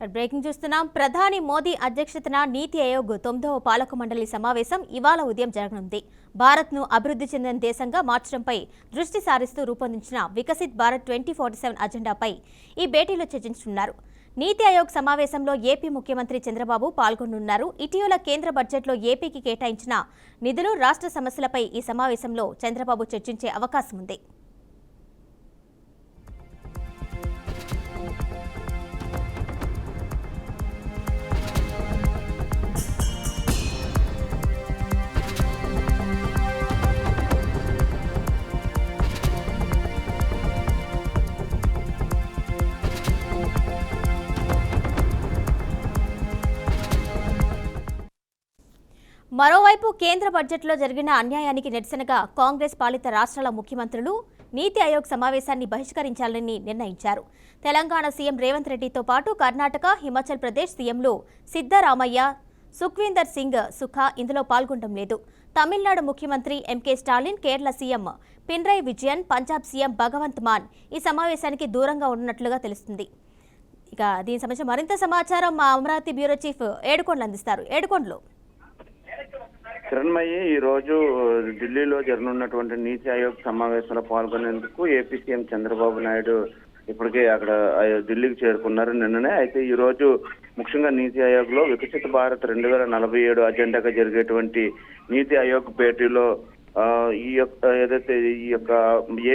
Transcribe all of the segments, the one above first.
Breaking చూస్తున్నాం. ప్రధాని మోదీ అధ్యక్షతన నీతి ఆయోగ్ 9వ పాలక మండలి సమావేశం ఇవాళ ఉదయం జరగనుంది. భారత్ను అభివృద్ధి చెందిన దేశంగా మార్చడంపై దృష్టి సారిస్తూ రూపొందించిన వికసిత్ భారత్ 2047 అజెండాపై ఈ భేటీలో చర్చించనున్నారు. నీతి ఆయోగ్ సమావేశంలో ఏపీ ముఖ్యమంత్రి చంద్రబాబు పాల్గొనున్నారు. ఇటీవల కేంద్ర బడ్జెట్లో ఏపీకి కేటాయించిన నిధులు, రాష్ట్ర సమస్యలపై ఈ సమావేశంలో చంద్రబాబు చర్చించే అవకాశం ఉంది. మరోవైపు కేంద్ర బడ్జెట్లో జరిగిన అన్యాయానికి నిరసనగా కాంగ్రెస్ పాలిత రాష్ట్రాల ముఖ్యమంత్రులు నీతి ఆయోగ్ సమావేశాన్ని బహిష్కరించాలని నిర్ణయించారు. తెలంగాణ సీఎం రేవంత్ రెడ్డితో పాటు కర్ణాటక, హిమాచల్ ప్రదేశ్ సీఎంలు సిద్ధరామయ్య, సుఖ్వీందర్ సింగ్ సుఖా ఇందులో పాల్గొనడం లేదు. తమిళనాడు ముఖ్యమంత్రి ఎంకే స్టాలిన్, కేరళ సీఎం పినరయ్ విజయన్, పంజాబ్ సీఎం భగవంత్ మాన్ ఈ సమావేశానికి దూరంగా ఉన్నట్లుగా తెలుస్తుంది. ఇక దీని సంబంధించి మరింత సమాచారం మా అమరావతి బ్యూరో చీఫ్ ఏడుకొండలు అందిస్తారు. ఏడుకొండలు కిరణ్మయ్యి ఈ రోజు ఢిల్లీలో జరగనున్నటువంటి నీతి ఆయోగ్ సమావేశంలో పాల్గొనేందుకు ఏపీ సీఎం చంద్రబాబు నాయుడు ఇప్పటికే అక్కడ ఢిల్లీకి చేరుకున్నారు నిన్ననే. అయితే ఈ రోజు ముఖ్యంగా నీతి ఆయోగ్ లో వికసిత భారత్ 2047 అజెండాగా జరిగేటువంటి నీతి ఆయోగ్ భేటీలో ఈ యొక్క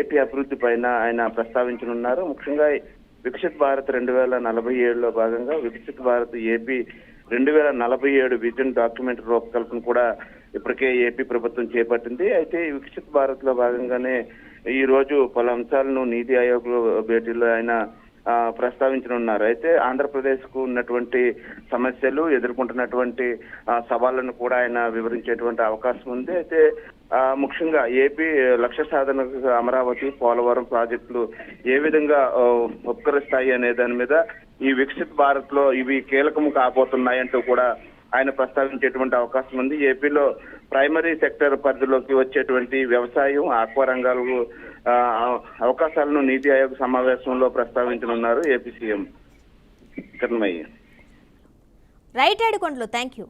ఏపీ అభివృద్ధి పైన ఆయన ప్రస్తావించనున్నారు. ముఖ్యంగా వికసిత్ భారత్ 2047లో భాగంగా Viksit Bharat AP 2047 vision document రూపకల్పన కూడా ఇప్పటికే ఏపీ ప్రభుత్వం చేపట్టింది. అయితే వికసిత్ భారత్ లో భాగంగానే ఈ రోజు పలు అంశాలను నీతి ఆయోగ్ భేటీలో ఆయన ప్రస్తావించనున్నారు. అయితే ఆంధ్రప్రదేశ్ కు ఉన్నటువంటి సమస్యలు, ఎదుర్కొంటున్నటువంటి సవాళ్లను కూడా ఆయన వివరించేటువంటి అవకాశం ఉంది. అయితే ముఖ్యంగా ఏపీ లక్ష్య సాధనకు అమరావతి, పోలవరం ప్రాజెక్టులు ఏ విధంగా ఉపకరిస్తాయి అనే దాని మీద ఈ వికసిత్ భారత్ లో ఇవి కీలకం కాబోతున్నాయంటూ కూడా ఆయన ప్రస్తావించేటువంటి అవకాశం ఉంది. ఏపీలో ప్రైమరీ సెక్టర్ పరిధిలోకి వచ్చేటువంటి వ్యవసాయం, ఆక్వా రంగాలకు అవకాశాలను నీతి ఆయోగ్ సమావేశంలో ప్రస్తావించనున్నారు AP CM. Kiranmayya. Right Yedukondalu, thank you.